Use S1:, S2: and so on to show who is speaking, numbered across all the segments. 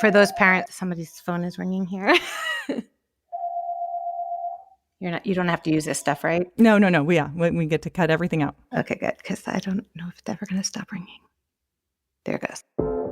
S1: For those parents, somebody's phone is ringing here. You don't have to use this stuff, right?
S2: No. We get to cut everything out.
S1: Okay, good, because I don't know if it's ever going to stop ringing. There it goes.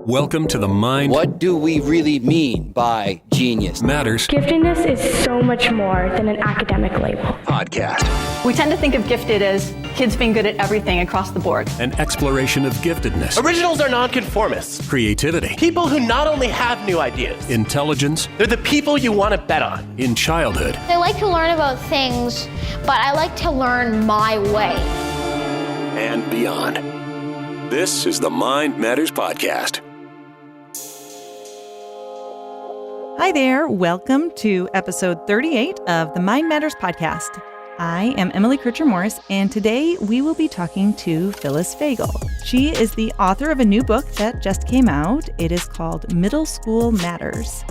S3: Welcome to the Mind.
S4: What do we really mean by genius?
S3: Matters.
S5: Giftedness is so much more than an academic label.
S3: Podcast.
S6: We tend to think of gifted as kids being good at everything across the board.
S3: An exploration of giftedness.
S7: Originals are nonconformists.
S3: Creativity.
S7: People who not only have new ideas.
S3: Intelligence.
S7: They're the people you want to bet on.
S3: In childhood.
S8: I like to learn about things, but I like to learn my way.
S3: And beyond. This is the Mind Matters Podcast.
S2: Hi there. Welcome to episode 38 of the Mind Matters Podcast. I am Emily Kircher-Morris, and today we will be talking to Phyllis Fagell. She is the author of a new book that just came out. It is called Middle School Matters.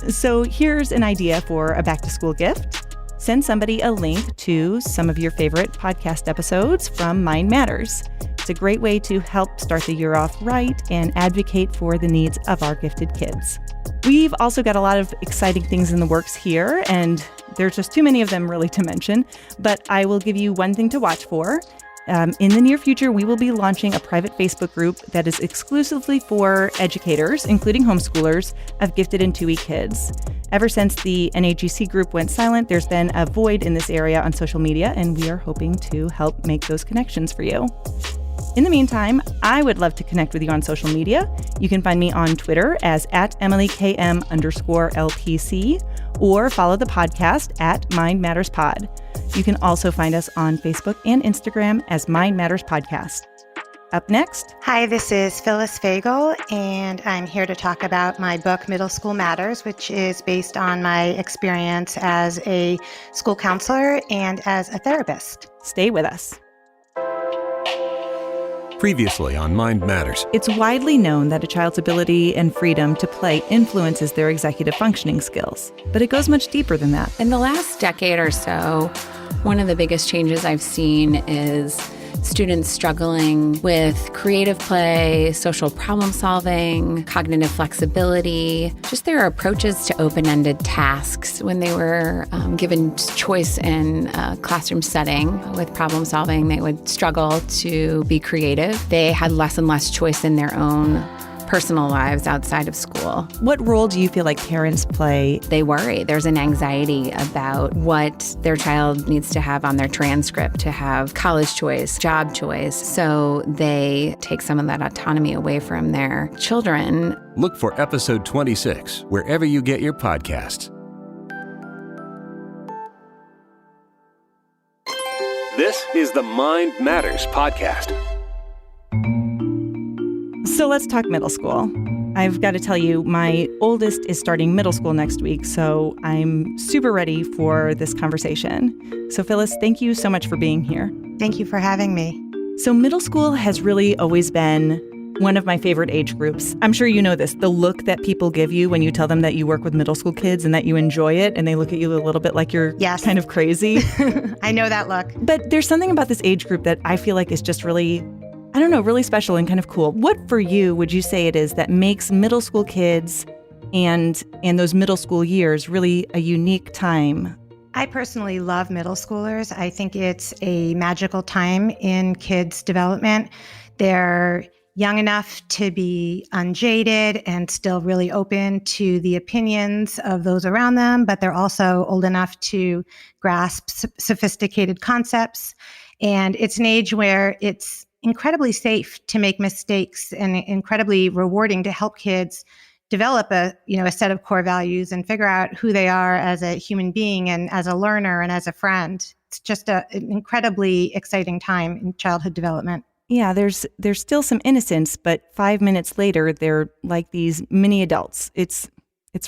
S2: So here's an idea for a back-to-school gift. Send somebody a link to some of your favorite podcast episodes from Mind Matters. It's a great way to help start the year off right and advocate for the needs of our gifted kids. We've also got a lot of exciting things in the works here, and there's just too many of them really to mention, but I will give you one thing to watch for. In the near future, we will be launching a private Facebook group that is exclusively for educators, including homeschoolers, of gifted and 2E kids. Ever since the NAGC group went silent, there's been a void in this area on social media, and we are hoping to help make those connections for you. In the meantime, I would love to connect with you on social media. You can find me on Twitter as @EmilyKM_LPC or follow the podcast @MindMattersPod. You can also find us on Facebook and Instagram as Mind Matters Podcast. Up next.
S1: Hi, this is Phyllis Fagell, and I'm here to talk about my book, Middle School Matters, which is based on my experience as a school counselor and as a therapist.
S2: Stay with us.
S3: Previously on Mind Matters.
S2: It's widely known that a child's ability and freedom to play influences their executive functioning skills, but it goes much deeper than that.
S9: In the last decade or so, one of the biggest changes I've seen is students struggling with creative play, social problem solving, cognitive flexibility, just their approaches to open-ended tasks. When they were given choice in a classroom setting with problem solving, they would struggle to be creative. They had less and less choice in their own personal lives outside of school.
S2: What role do you feel like parents play?
S9: They worry. There's an anxiety about what their child needs to have on their transcript to have college choice, job choice. So they take some of that autonomy away from their children.
S3: Look for episode 26 wherever you get your podcasts. This is the Mind Matters Podcast.
S2: So let's talk middle school. I've got to tell you, my oldest is starting middle school next week, so I'm super ready for this conversation. So Phyllis, thank you so much for being here.
S1: Thank you for having me.
S2: So middle school has really always been one of my favorite age groups. I'm sure you know this, the look that people give you when you tell them that you work with middle school kids and that you enjoy it, and they look at you a little bit like you're kind of crazy.
S1: I know that look.
S2: But there's something about this age group that I feel like is just really, I don't know, really special and kind of cool. What for you would you say it is that makes middle school kids and those middle school years really a unique time?
S1: I personally love middle schoolers. I think it's a magical time in kids' development. They're young enough to be unjaded and still really open to the opinions of those around them, but they're also old enough to grasp sophisticated concepts. And it's an age where it's incredibly safe to make mistakes and incredibly rewarding to help kids develop a set of core values and figure out who they are as a human being and as a learner and as a friend. It's just an incredibly exciting time in childhood development.
S2: Yeah, there's still some innocence, but 5 minutes later, they're like these mini adults. It's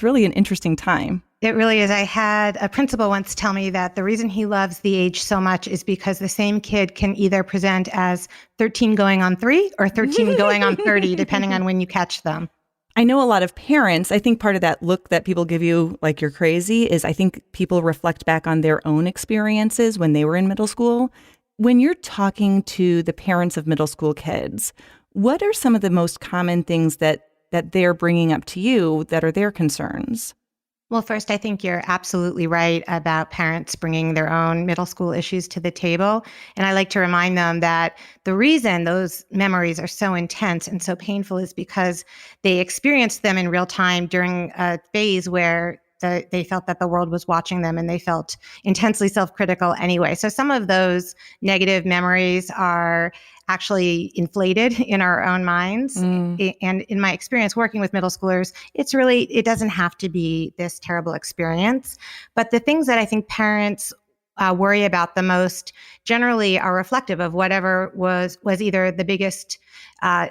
S2: really an interesting time.
S1: It really is. I had a principal once tell me that the reason he loves the age so much is because the same kid can either present as 13 going on 3 or 13 going on 30, depending on when you catch them.
S2: I know a lot of parents, I think part of that look that people give you like you're crazy is I think people reflect back on their own experiences when they were in middle school. When you're talking to the parents of middle school kids, what are some of the most common things that that they're bringing up to you that are their concerns?
S1: Well, first, I think you're absolutely right about parents bringing their own middle school issues to the table. And I like to remind them that the reason those memories are so intense and so painful is because they experienced them in real time during a phase where they felt that the world was watching them and they felt intensely self-critical anyway. So some of those negative memories are actually inflated in our own minds. And in my experience working with middle schoolers, it doesn't have to be this terrible experience. But the things that I think parents worry about the most generally are reflective of whatever was either the biggest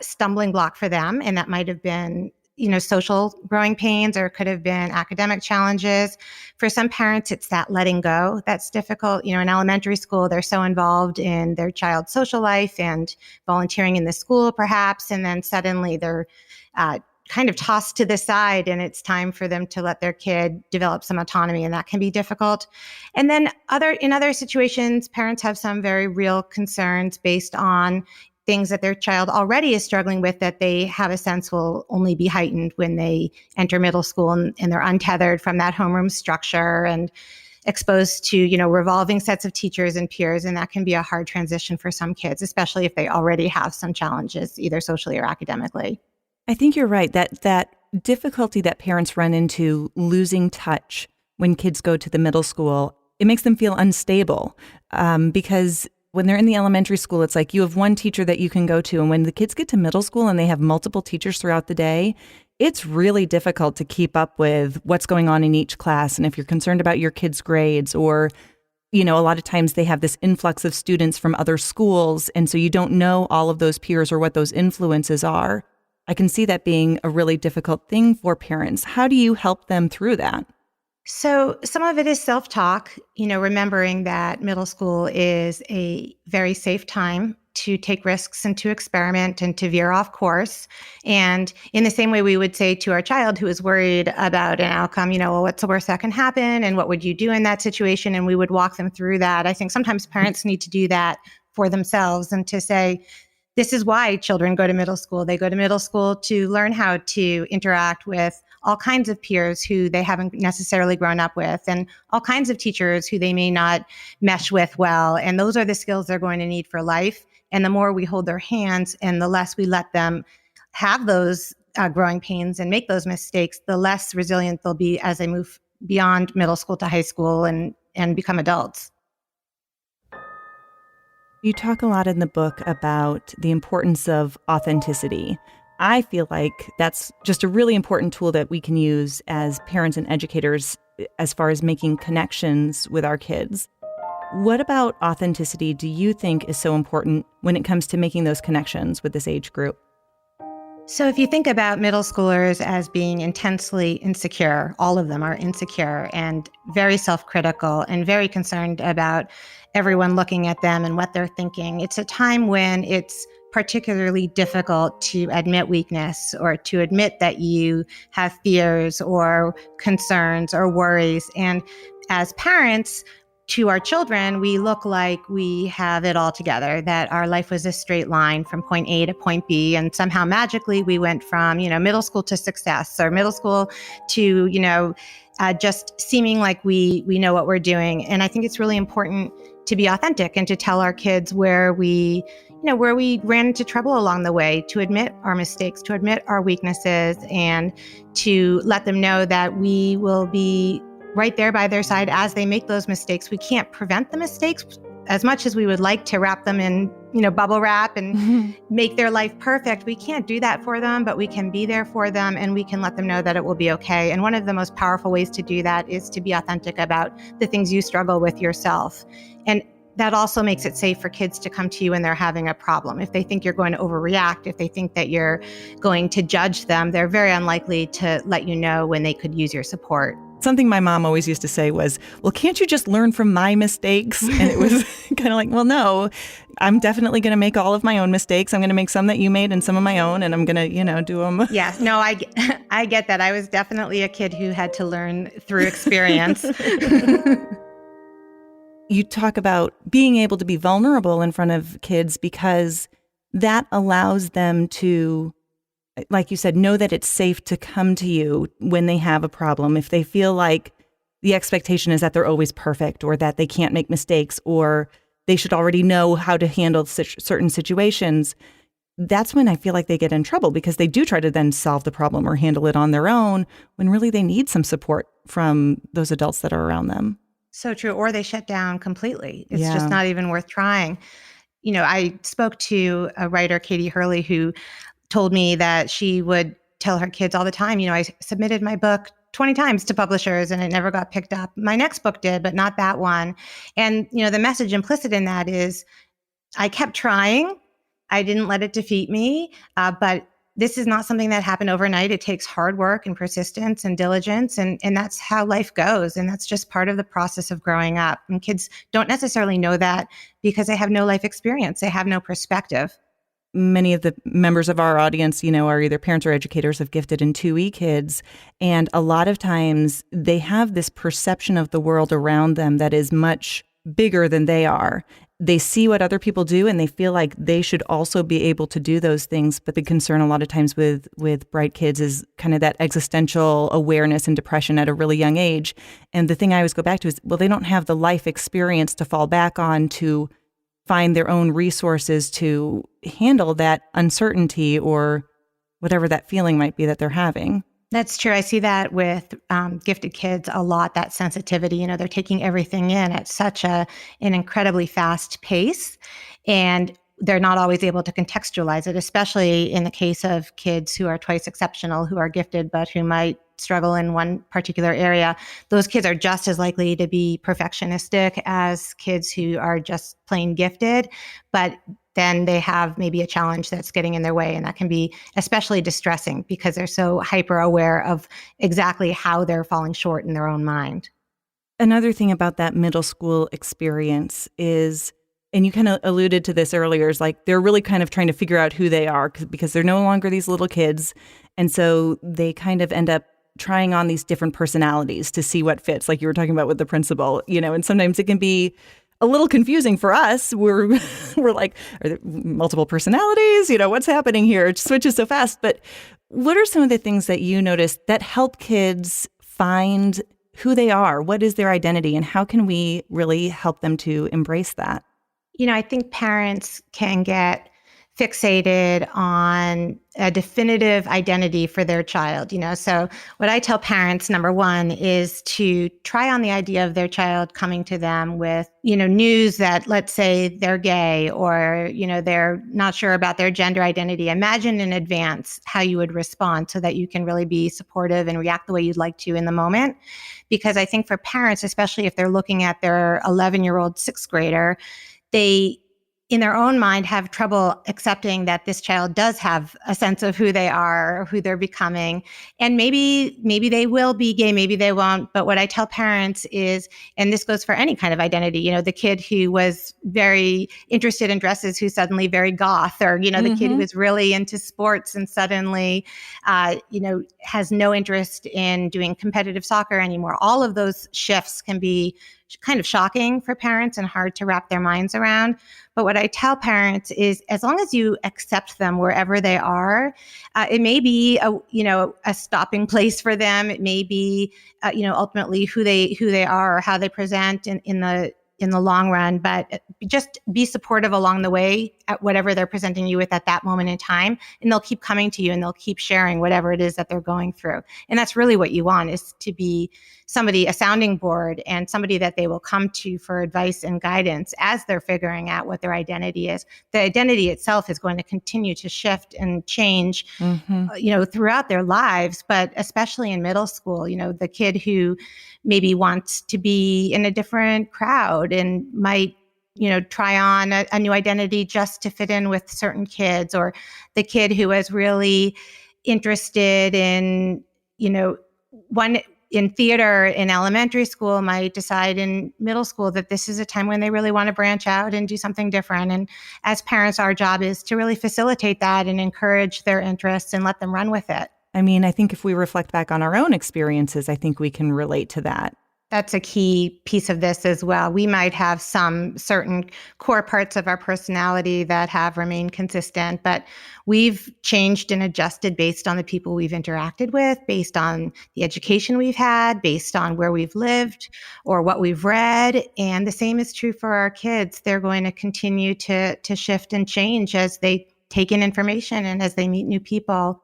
S1: stumbling block for them. And that might have been social growing pains, or it could have been academic challenges. For some parents, it's that letting go that's difficult. In elementary school, they're so involved in their child's social life and volunteering in the school, perhaps, and then suddenly they're kind of tossed to the side, and it's time for them to let their kid develop some autonomy, and that can be difficult. And then in other situations, parents have some very real concerns based on things that their child already is struggling with that they have a sense will only be heightened when they enter middle school, and they're untethered from that homeroom structure and exposed to, revolving sets of teachers and peers. And that can be a hard transition for some kids, especially if they already have some challenges, either socially or academically.
S2: I think you're right. That difficulty that parents run into losing touch when kids go to the middle school, it makes them feel unstable because when they're in the elementary school, it's like you have one teacher that you can go to. And when the kids get to middle school and they have multiple teachers throughout the day, it's really difficult to keep up with what's going on in each class. And if you're concerned about your kids' grades, or, a lot of times they have this influx of students from other schools. And so you don't know all of those peers or what those influences are. I can see that being a really difficult thing for parents. How do you help them through that?
S1: So some of it is self-talk, remembering that middle school is a very safe time to take risks and to experiment and to veer off course. And in the same way we would say to our child who is worried about an outcome, well, what's the worst that can happen? And what would you do in that situation? And we would walk them through that. I think sometimes parents need to do that for themselves and to say, this is why children go to middle school. They go to middle school to learn how to interact with all kinds of peers who they haven't necessarily grown up with, and all kinds of teachers who they may not mesh with well. And those are the skills they're going to need for life. And the more we hold their hands and the less we let them have those growing pains and make those mistakes, the less resilient they'll be as they move beyond middle school to high school and become adults.
S2: You talk a lot in the book about the importance of authenticity. I feel like that's just a really important tool that we can use as parents and educators as far as making connections with our kids. What about authenticity do you think is so important when it comes to making those connections with this age group?
S1: So if you think about middle schoolers as being intensely insecure, all of them are insecure and very self-critical and very concerned about everyone looking at them and what they're thinking. It's a time when it's particularly difficult to admit weakness or to admit that you have fears or concerns or worries. And as parents, to our children, we look like we have it all together, that our life was a straight line from point A to point B. And somehow magically we went from, middle school to success, or middle school to, just seeming like we know what we're doing. And I think it's really important to be authentic and to tell our kids where we ran into trouble along the way, to admit our mistakes, to admit our weaknesses, and to let them know that we will be right there by their side as they make those mistakes. We can't prevent the mistakes as much as we would like to wrap them in, bubble wrap and make their life perfect. We can't do that for them, but we can be there for them and we can let them know that it will be okay. And one of the most powerful ways to do that is to be authentic about the things you struggle with yourself. And that also makes it safe for kids to come to you when they're having a problem. If they think you're going to overreact, if they think that you're going to judge them, they're very unlikely to let you know when they could use your support.
S2: Something my mom always used to say was, well, can't you just learn from my mistakes? And it was kind of like, well, no, I'm definitely going to make all of my own mistakes. I'm going to make some that you made and some of my own, and I'm going to, do them.
S1: Yeah, no, I get that. I was definitely a kid who had to learn through experience.
S2: You talk about being able to be vulnerable in front of kids because that allows them to like you said, know that it's safe to come to you when they have a problem. If they feel like the expectation is that they're always perfect or that they can't make mistakes or they should already know how to handle certain situations, that's when I feel like they get in trouble because they do try to then solve the problem or handle it on their own when really they need some support from those adults that are around them.
S1: So true. Or they shut down completely. It's
S2: Yeah.
S1: just not even worth trying. I spoke to a writer, Katie Hurley, who told me that she would tell her kids all the time, I submitted my book 20 times to publishers and it never got picked up. My next book did, but not that one. And, the message implicit in that is I kept trying. I didn't let it defeat me. But this is not something that happened overnight. It takes hard work and persistence and diligence. And that's how life goes. And that's just part of the process of growing up. And kids don't necessarily know that because they have no life experience. They have no perspective.
S2: Many of the members of our audience, are either parents or educators of gifted and 2E kids. And a lot of times they have this perception of the world around them that is much bigger than they are. They see what other people do and they feel like they should also be able to do those things. But the concern a lot of times with bright kids is kind of that existential awareness and depression at a really young age. And the thing I always go back to is, well, they don't have the life experience to fall back on to find their own resources to handle that uncertainty or whatever that feeling might be that they're having.
S1: That's true. I see that with gifted kids a lot, that sensitivity. They're taking everything in at such an incredibly fast pace, and they're not always able to contextualize it, especially in the case of kids who are twice exceptional, who are gifted, but who might struggle in one particular area. Those kids are just as likely to be perfectionistic as kids who are just plain gifted, but then they have maybe a challenge that's getting in their way. And that can be especially distressing because they're so hyper aware of exactly how they're falling short in their own mind.
S2: Another thing about that middle school experience is, and you kind of alluded to this earlier, is like they're really kind of trying to figure out who they are because they're no longer these little kids. And so they kind of end up trying on these different personalities to see what fits, like you were talking about with the principal, and sometimes it can be a little confusing for us. We're like, are there multiple personalities? What's happening here? It switches so fast. But what are some of the things that you notice that help kids find who they are? What is their identity? And how can we really help them to embrace that?
S1: I think parents can get fixated on a definitive identity for their child, So what I tell parents, number one, is to try on the idea of their child coming to them with, news that, let's say, they're gay or, they're not sure about their gender identity. Imagine in advance how you would respond so that you can really be supportive and react the way you'd like to in the moment. Because I think for parents, especially if they're looking at their 11-year-old sixth grader, they in their own mind have trouble accepting that this child does have a sense of who they are, or who they're becoming. And maybe they will be gay, maybe they won't. But what I tell parents is, and this goes for any kind of identity, the kid who was very interested in dresses, who's suddenly very goth, or, the kid who was really into sports and suddenly, has no interest in doing competitive soccer anymore. All of those shifts can be kind of shocking for parents and hard to wrap their minds around. But what I tell parents is, as long as you accept them wherever they are, it may be a stopping place for them. It may be ultimately who they are or how they present in the long run. But just be supportive along the way at whatever they're presenting you with at that moment in time, and they'll keep coming to you and they'll keep sharing whatever it is that they're going through. And that's really what you want, is to be somebody, a sounding board, and somebody that they will come to for advice and guidance as they're figuring out what their identity is. The identity itself is going to continue to shift and change, throughout their lives, but especially in middle school. The kid who maybe wants to be in a different crowd and might try on a new identity just to fit in with certain kids, or the kid who is really interested in, one in theater in elementary school might decide in middle school that this is a time when they really want to branch out and do something different. And as parents, our job is to really facilitate that and encourage their interests and let them run with it.
S2: I mean, I think if we reflect back on our own experiences, I think we can relate to that.
S1: That's a key piece of this as well. We might have some certain core parts of our personality that have remained consistent, but we've changed and adjusted based on the people we've interacted with, based on the education we've had, based on where we've lived or what we've read. And the same is true for our kids. They're going to continue to shift and change as they take in information and as they meet new people.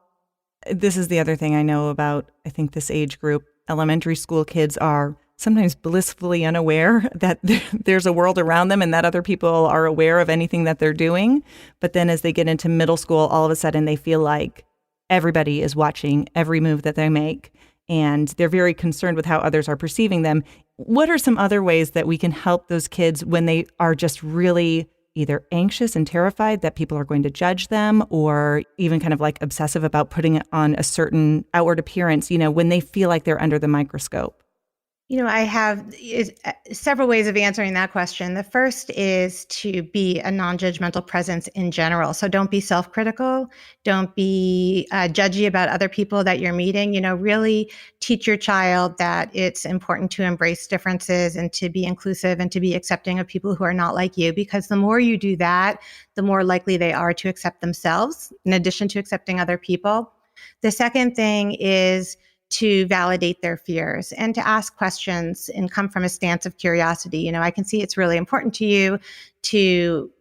S2: This is the other thing I know about, I think, this age group. Elementary school kids are sometimes blissfully unaware that there's a world around them and that other people are aware of anything that they're doing. But then as they get into middle school, all of a sudden they feel like everybody is watching every move that they make. And they're very concerned with how others are perceiving them. What are some other ways that we can help those kids when they are just really either anxious and terrified that people are going to judge them, or even kind of like obsessive about putting on a certain outward appearance, when they feel like they're under the microscope?
S1: I have several ways of answering that question. The first is to be a non-judgmental presence in general. So don't be self-critical. Don't be judgy about other people that you're meeting. Really teach your child that it's important to embrace differences and to be inclusive and to be accepting of people who are not like you. Because the more you do that, the more likely they are to accept themselves, in addition to accepting other people. The second thing is to validate their fears and to ask questions and come from a stance of curiosity. I can see it's really important to you to,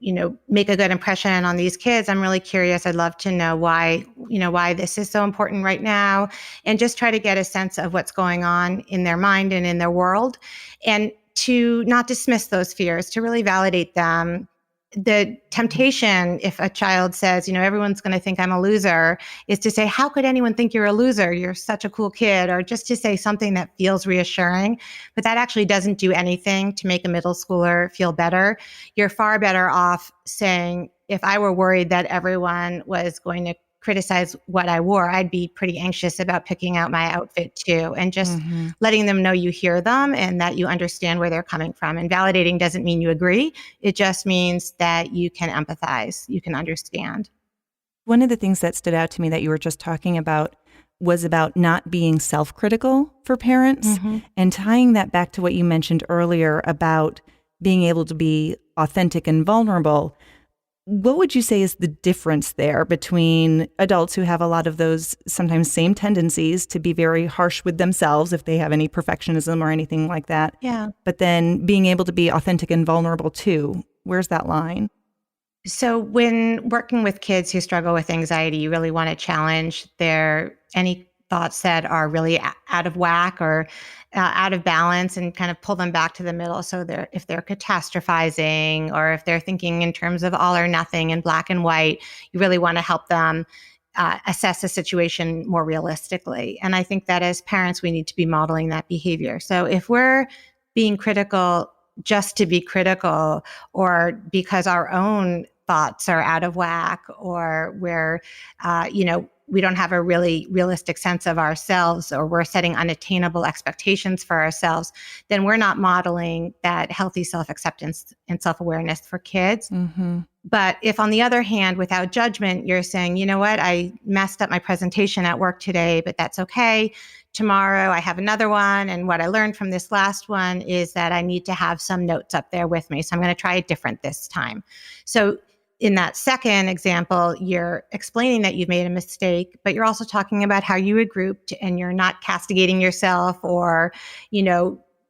S1: make a good impression on these kids. I'm really curious. I'd love to know why this is so important right now, and just try to get a sense of what's going on in their mind and in their world, and to not dismiss those fears, to really validate them. The temptation, if a child says, everyone's going to think I'm a loser, is to say, how could anyone think you're a loser? You're such a cool kid, or just to say something that feels reassuring. But that actually doesn't do anything to make a middle schooler feel better. You're far better off saying, if I were worried that everyone was going to criticize what I wore, I'd be pretty anxious about picking out my outfit too, and just letting them know you hear them and that you understand where they're coming from. And validating doesn't mean you agree. It just means that you can empathize, you can understand.
S2: One of the things that stood out to me that you were just talking about was about not being self-critical for parents, and tying that back to what you mentioned earlier about being able to be authentic and vulnerable. What would you say is the difference there between adults who have a lot of those sometimes same tendencies to be very harsh with themselves if they have any perfectionism or anything like that?
S1: Yeah.
S2: But then being able to be authentic and vulnerable too. Where's that line?
S1: So when working with kids who struggle with anxiety, you really want to challenge any thoughts that are really out of whack or out of balance, and kind of pull them back to the middle. So if they're catastrophizing, or if they're thinking in terms of all or nothing and black and white, you really want to help them assess a situation more realistically. And I think that as parents, we need to be modeling that behavior. So if we're being critical just to be critical, or because our own thoughts are out of whack, or we're, we don't have a really realistic sense of ourselves, or we're setting unattainable expectations for ourselves, then we're not modeling that healthy self-acceptance and self-awareness for kids. But if, on the other hand, without judgment, you're saying, you know what, I messed up my presentation at work today, but that's okay. Tomorrow I have another one. And what I learned from this last one is that I need to have some notes up there with me. So I'm going to try it different this time. So in that second example, you're explaining that you've made a mistake, but you're also talking about how you regrouped, and you're not castigating yourself, or,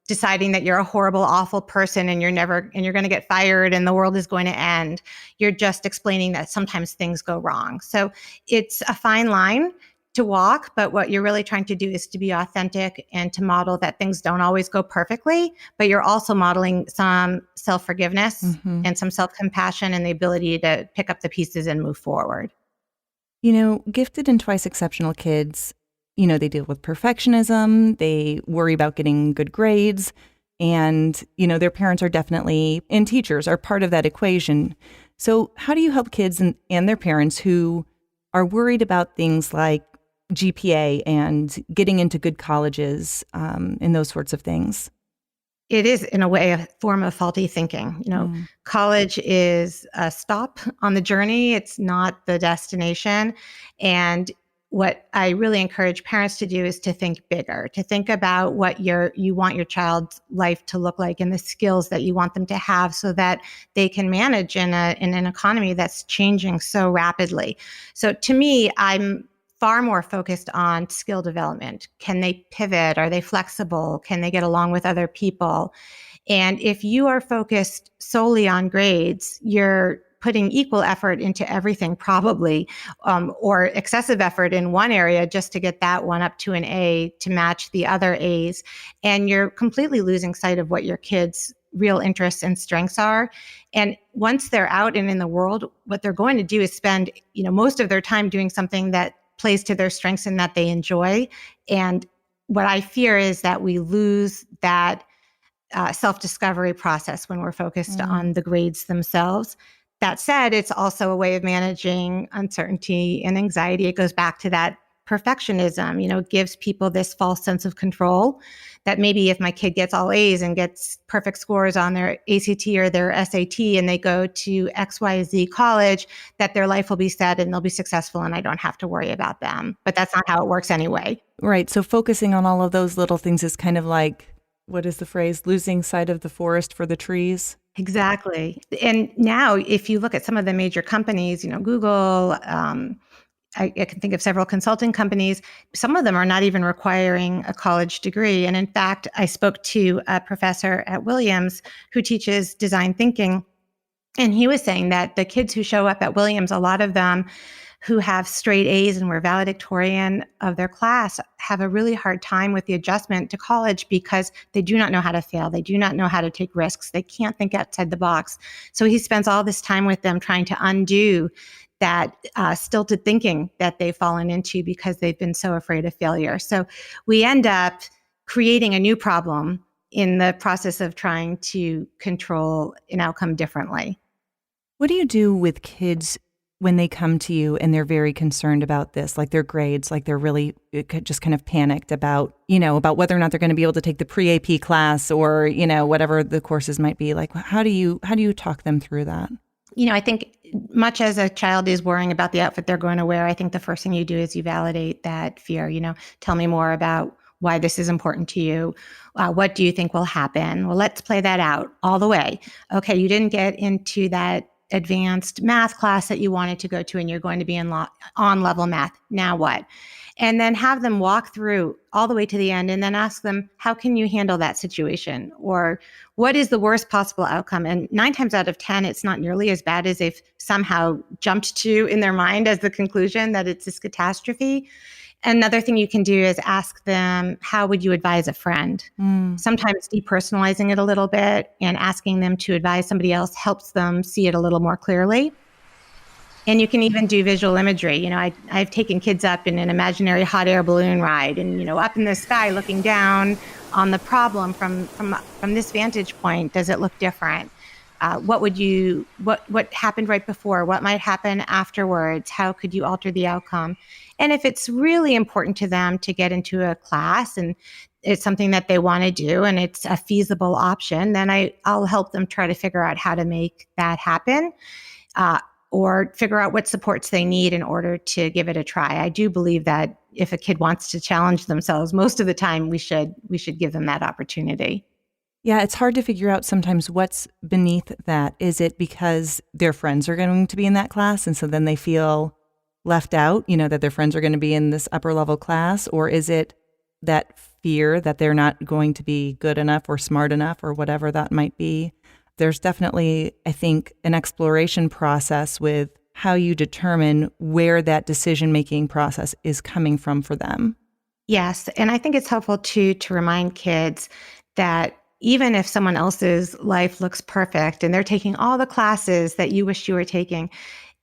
S1: deciding that you're a horrible, awful person and you're going to get fired and the world is going to end. You're just explaining that sometimes things go wrong. So it's a fine line to walk, but what you're really trying to do is to be authentic and to model that things don't always go perfectly, but you're also modeling some self-forgiveness and some self-compassion and the ability to pick up the pieces and move forward.
S2: Gifted and twice exceptional kids, they deal with perfectionism, they worry about getting good grades, and, their parents are definitely, and teachers are part of that equation. So how do you help kids and their parents who are worried about things like GPA and getting into good colleges and those sorts of things?
S1: It is, in a way, a form of faulty thinking. College is a stop on the journey. It's not the destination. And what I really encourage parents to do is to think bigger, to think about what you want your child's life to look like and the skills that you want them to have so that they can manage in an economy that's changing so rapidly. So to me, I'm far more focused on skill development. Can they pivot? Are they flexible? Can they get along with other people? And if you are focused solely on grades, you're putting equal effort into everything probably, or excessive effort in one area just to get that one up to an A to match the other A's. And you're completely losing sight of what your kids' real interests and strengths are. And once they're out and in the world, what they're going to do is spend, most of their time doing something that plays to their strengths and that they enjoy. And what I fear is that we lose that self-discovery process when we're focused on the grades themselves. That said, it's also a way of managing uncertainty and anxiety. It goes back to that perfectionism. It gives people this false sense of control that maybe if my kid gets all A's and gets perfect scores on their ACT or their SAT and they go to XYZ college, that their life will be set and they'll be successful and I don't have to worry about them. But that's not how it works anyway.
S2: Right. So focusing on all of those little things is kind of like, what is the phrase? Losing sight of the forest for the trees.
S1: Exactly. And now if you look at some of the major companies, Google, I can think of several consulting companies. Some of them are not even requiring a college degree. And in fact, I spoke to a professor at Williams who teaches design thinking. And he was saying that the kids who show up at Williams, a lot of them who have straight A's and were valedictorian of their class have a really hard time with the adjustment to college because they do not know how to fail. They do not know how to take risks. They can't think outside the box. So he spends all this time with them trying to undo that stilted thinking that they've fallen into because they've been so afraid of failure. So we end up creating a new problem in the process of trying to control an outcome differently.
S2: What do you do with kids when they come to you and they're very concerned about this, like their grades, like they're really just kind of panicked about, about whether or not they're going to be able to take the pre-AP class or, whatever the courses might be? Like, how do you talk them through that?
S1: I think much as a child is worrying about the outfit they're going to wear, I think the first thing you do is you validate that fear. Tell me more about why this is important to you. What do you think will happen? Well, let's play that out all the way. Okay, you didn't get into that advanced math class that you wanted to go to and you're going to be in on-level math. Now what? And then have them walk through all the way to the end and then ask them, how can you handle that situation? Or what is the worst possible outcome? And 9 times out of 10, it's not nearly as bad as they've somehow jumped to in their mind as the conclusion that it's this catastrophe. Another thing you can do is ask them, how would you advise a friend? Sometimes depersonalizing it a little bit and asking them to advise somebody else helps them see it a little more clearly. And you can even do visual imagery. I've taken kids up in an imaginary hot air balloon ride and, up in the sky looking down on the problem from this vantage point. Does it look different? What happened right before? What might happen afterwards? How could you alter the outcome? And if it's really important to them to get into a class and it's something that they want to do and it's a feasible option, then I'll help them try to figure out how to make that happen, or figure out what supports they need in order to give it a try. I do believe that if a kid wants to challenge themselves, most of the time we should give them that opportunity.
S2: Yeah, it's hard to figure out sometimes what's beneath that. Is it because their friends are going to be in that class and so then they feel left out, that their friends are going to be in this upper level class? Or is it that fear that they're not going to be good enough or smart enough or whatever that might be? There's definitely, I think, an exploration process with how you determine where that decision-making process is coming from for them.
S1: Yes, and I think it's helpful to remind kids that even if someone else's life looks perfect and they're taking all the classes that you wish you were taking,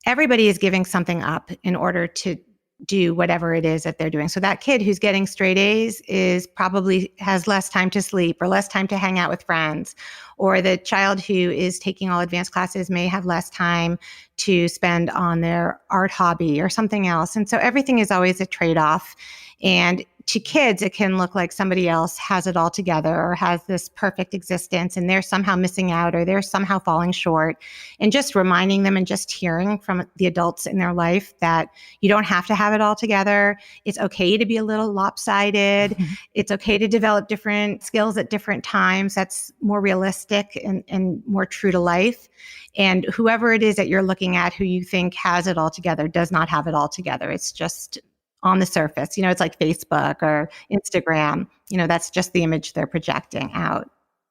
S1: everybody is giving something up in order to do whatever it is that they're doing. So that kid who's getting straight A's is probably has less time to sleep or less time to hang out with friends. Or the child who is taking all advanced classes may have less time to spend on their art hobby or something else. And so everything is always a trade-off. And to kids, it can look like somebody else has it all together or has this perfect existence and they're somehow missing out or they're somehow falling short. And just reminding them and just hearing from the adults in their life that you don't have to have it all together. It's okay to be a little lopsided. It's okay to develop different skills at different times. That's more realistic and more true to life. And whoever it is that you're looking at who you think has it all together does not have it all together. It's just on the surface. It's like Facebook or Instagram. That's just the image they're projecting out.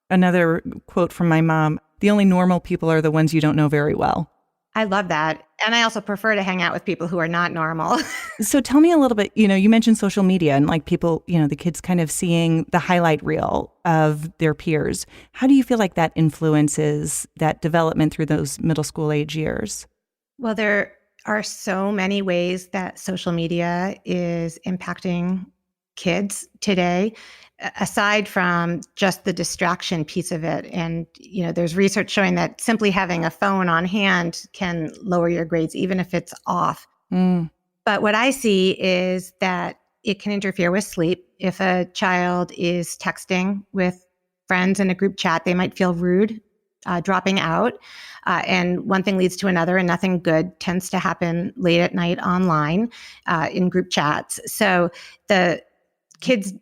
S2: Another quote from my mom, the only normal people are the ones you don't know very well.
S1: I love that. And I also prefer to hang out with people who are not normal.
S2: So tell me a little bit, you mentioned social media and like people, the kids kind of seeing the highlight reel of their peers. How do you feel like that influences that development through those middle school age years?
S1: Well, there are so many ways that social media is impacting kids today, aside from just the distraction piece of it. And, there's research showing that simply having a phone on hand can lower your grades, even if it's off. But what I see is that it can interfere with sleep. If a child is texting with friends in a group chat, they might feel rude, dropping out. And one thing leads to another, and nothing good tends to happen late at night online in group chats. So the kids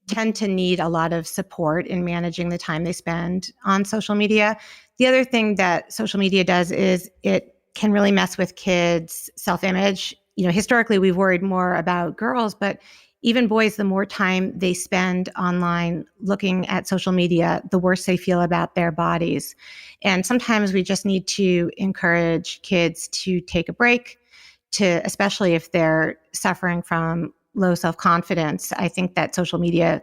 S1: tend to need a lot of support in managing the time they spend on social media. The other thing that social media does is it can really mess with kids' self-image. Historically, we've worried more about girls, but even boys, the more time they spend online looking at social media, the worse they feel about their bodies. And sometimes we just need to encourage kids to take a break, especially if they're suffering from low self-confidence. I think that social media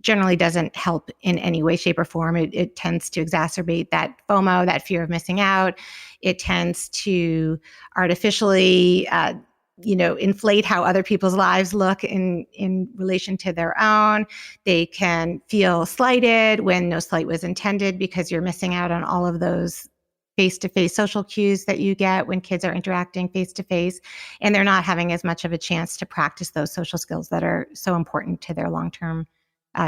S1: generally doesn't help in any way, shape, or form. It tends to exacerbate that FOMO, that fear of missing out. It tends to artificially, inflate how other people's lives look in relation to their own. They can feel slighted when no slight was intended because you're missing out on all of those face-to-face social cues that you get when kids are interacting face-to-face, and they're not having as much of a chance to practice those social skills that are so important to their long-term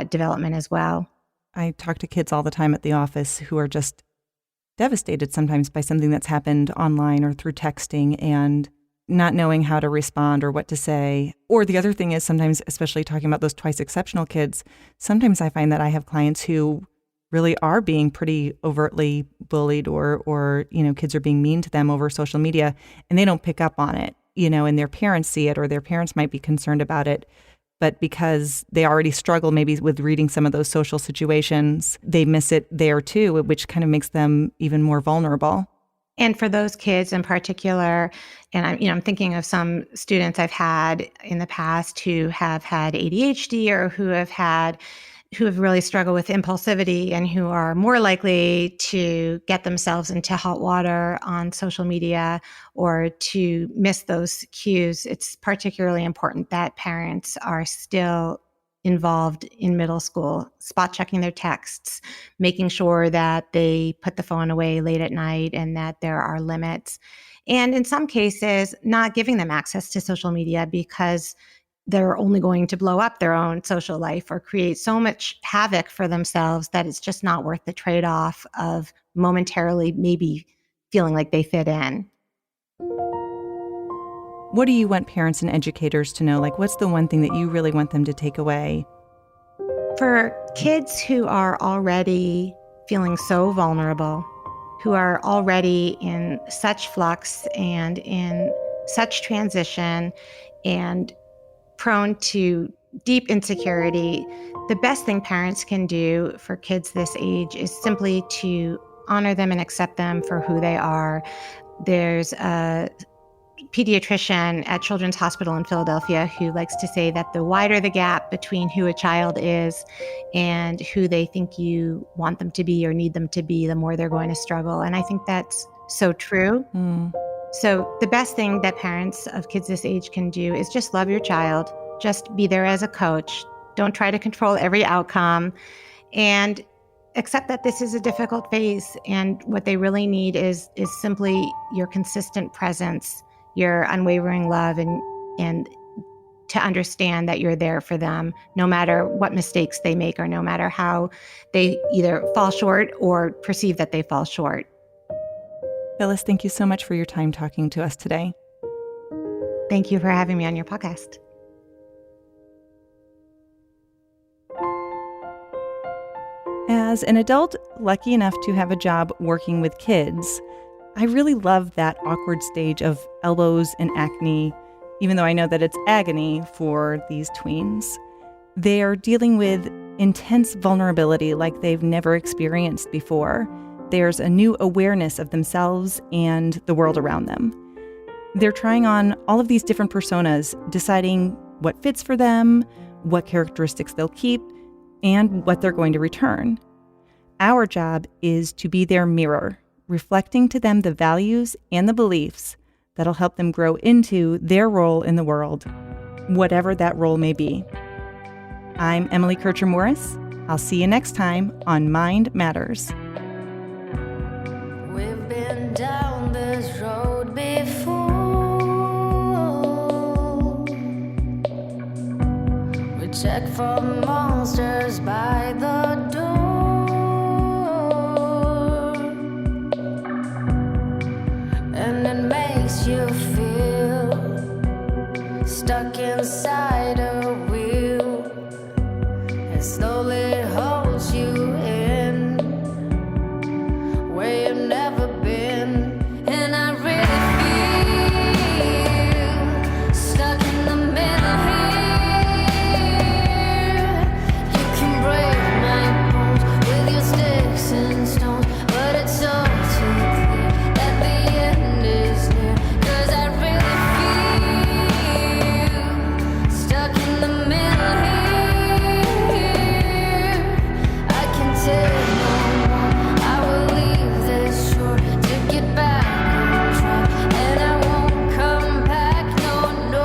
S1: development as well.
S2: I talk to kids all the time at the office who are just devastated sometimes by something that's happened online or through texting and not knowing how to respond or what to say. Or the other thing is sometimes, especially talking about those twice exceptional kids, sometimes I find that I have clients who really are being pretty overtly bullied or kids are being mean to them over social media and they don't pick up on it, and their parents see it or their parents might be concerned about it. But because they already struggle maybe with reading some of those social situations, they miss it there too, which kind of makes them even more vulnerable.
S1: And for those kids in particular, and I'm thinking of some students I've had in the past who have had ADHD or who have really struggled with impulsivity and who are more likely to get themselves into hot water on social media or to miss those cues. It's particularly important that parents are still involved in middle school, spot checking their texts, making sure that they put the phone away late at night and that there are limits. And in some cases, not giving them access to social media because they're only going to blow up their own social life or create so much havoc for themselves that it's just not worth the trade-off of momentarily maybe feeling like they fit in.
S2: What do you want parents and educators to know? Like, what's the one thing that you really want them to take away?
S1: For kids who are already feeling so vulnerable, who are already in such flux and in such transition and prone to deep insecurity, the best thing parents can do for kids this age is simply to honor them and accept them for who they are. There's a pediatrician at Children's Hospital in Philadelphia who likes to say that the wider the gap between who a child is and who they think you want them to be or need them to be, the more they're going to struggle. And I think that's so true. So the best thing that parents of kids this age can do is just love your child, just be there as a coach. Don't try to control every outcome and accept that this is a difficult phase. And what they really need is simply your consistent presence, your unwavering love, and to understand that you're there for them, no matter what mistakes they make or no matter how they either fall short or perceive that they fall short.
S2: Phyllis, thank you so much for your time talking to us today.
S1: Thank you for having me on your podcast.
S2: As an adult lucky enough to have a job working with kids, I really love that awkward stage of elbows and acne, even though I know that it's agony for these tweens. They are dealing with intense vulnerability like they've never experienced before. There's a new awareness of themselves and the world around them. They're trying on all of these different personas, deciding what fits for them, what characteristics they'll keep, and what they're going to return. Our job is to be their mirror, reflecting to them the values and the beliefs that'll help them grow into their role in the world, whatever that role may be. I'm Emily Kircher-Morris. I'll see you next time on Mind Matters.
S10: We've been down this road before. We check for monsters by the door. And it makes you feel stuck inside a wheel. It slowly holds you in where you've never been. And I really feel stuck in the middle here. You can break my bones with your sticks and stones, but it's all too clear that the end is near. 'Cause I really feel stuck in the middle here. I can take no more. I will leave this shore to get back on track, and I won't come back, no.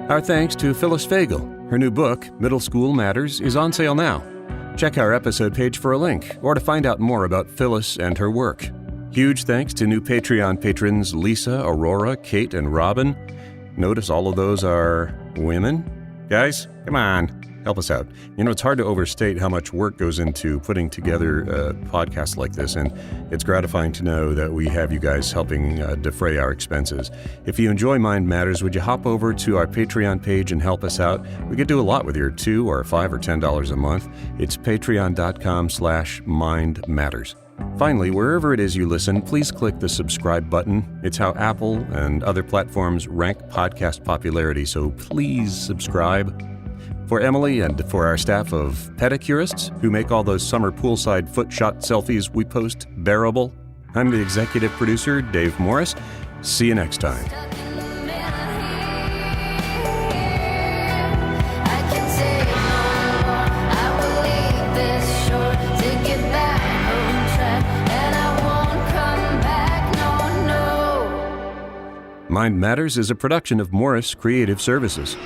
S3: Our thanks to Phyllis Fagell. Her new book, Middle School Matters, is on sale now. Check our episode page for a link or to find out more about Phyllis and her work. Huge thanks to new Patreon patrons Lisa, Aurora, Kate, and Robin. Notice all of those are women. Guys, come on, help us out. You know, it's hard to overstate how much work goes into putting together a podcast like this, and it's gratifying to know that we have you guys helping defray our expenses. If you enjoy Mind Matters, would you hop over to our Patreon page and help us out? We could do a lot with your $2 or $5 or $10 a month. It's patreon.com/mindmatters. Finally, wherever it is you listen, please click the subscribe button. It's how Apple and other platforms rank podcast popularity, so please subscribe. For Emily and for our staff of pedicurists who make all those summer poolside foot shot selfies we post bearable, I'm the executive producer, Dave Morris. See you next time. Mind Matters is a production of Morris Creative Services.